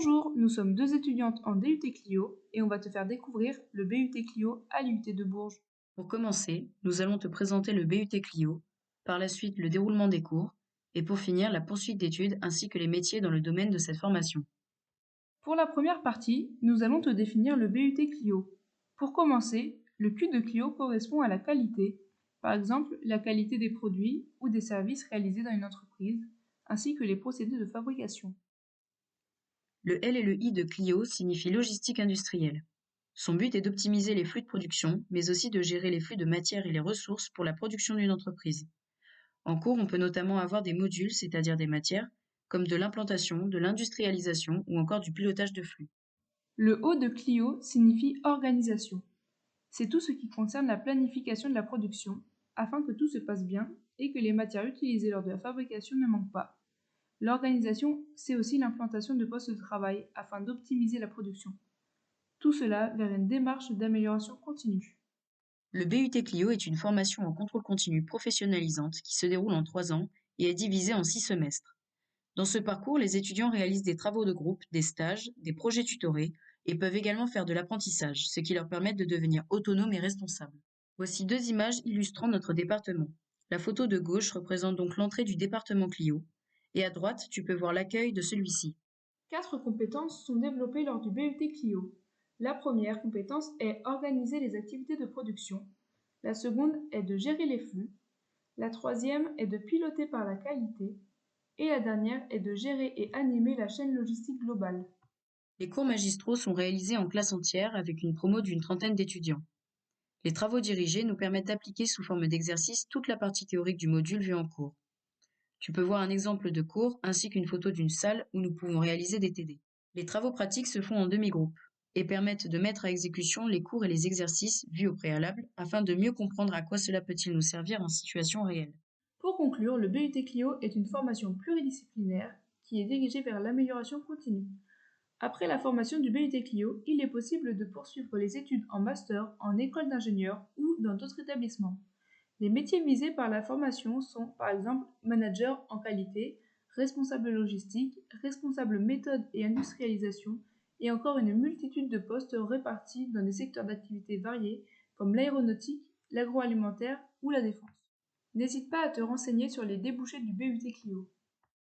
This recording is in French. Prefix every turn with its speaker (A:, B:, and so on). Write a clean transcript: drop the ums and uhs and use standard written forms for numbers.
A: Bonjour, nous sommes deux étudiantes en DUT Clio et on va te faire découvrir le BUT Clio à l'UT de Bourges.
B: Pour commencer, nous allons te présenter le BUT Clio, par la suite le déroulement des cours, et pour finir la poursuite d'études ainsi que les métiers dans le domaine de cette formation.
A: Pour la première partie, nous allons te définir le BUT Clio. Pour commencer, le Q de Clio correspond à la qualité, par exemple la qualité des produits ou des services réalisés dans une entreprise, ainsi que les procédés de fabrication.
B: Le L et le I de Clio signifient logistique industrielle. Son but est d'optimiser les flux de production, mais aussi de gérer les flux de matières et les ressources pour la production d'une entreprise. En cours, on peut notamment avoir des modules, c'est-à-dire des matières, comme de l'implantation, de l'industrialisation ou encore du pilotage de flux.
A: Le O de Clio signifie organisation. C'est tout ce qui concerne la planification de la production, afin que tout se passe bien et que les matières utilisées lors de la fabrication ne manquent pas. L'organisation, c'est aussi l'implantation de postes de travail afin d'optimiser la production. Tout cela vers une démarche d'amélioration continue.
B: Le BUT Clio est une formation en contrôle continu professionnalisante qui se déroule en 3 ans et est divisée en 6 semestres. Dans ce parcours, les étudiants réalisent des travaux de groupe, des stages, des projets tutorés et peuvent également faire de l'apprentissage, ce qui leur permet de devenir autonomes et responsables. Voici 2 images illustrant notre département. La photo de gauche représente donc l'entrée du département Clio et à droite, tu peux voir l'accueil de celui-ci.
A: 4 compétences sont développées lors du BUT Clio. La première compétence est organiser les activités de production. La seconde est de gérer les flux. La troisième est de piloter par la qualité. Et la dernière est de gérer et animer la chaîne logistique globale.
B: Les cours magistraux sont réalisés en classe entière avec une promo d'une trentaine d'étudiants. Les travaux dirigés nous permettent d'appliquer sous forme d'exercice toute la partie théorique du module vu en cours. Tu peux voir un exemple de cours ainsi qu'une photo d'une salle où nous pouvons réaliser des TD. Les travaux pratiques se font en demi-groupe et permettent de mettre à exécution les cours et les exercices vus au préalable afin de mieux comprendre à quoi cela peut-il nous servir en situation réelle.
A: Pour conclure, le BUT Clio est une formation pluridisciplinaire qui est dirigée vers l'amélioration continue. Après la formation du BUT Clio, il est possible de poursuivre les études en master, en école d'ingénieur ou dans d'autres établissements. Les métiers visés par la formation sont par exemple manager en qualité, responsable logistique, responsable méthode et industrialisation, et encore une multitude de postes répartis dans des secteurs d'activité variés comme l'aéronautique, l'agroalimentaire ou la défense. N'hésite pas à te renseigner sur les débouchés du BUT Clio.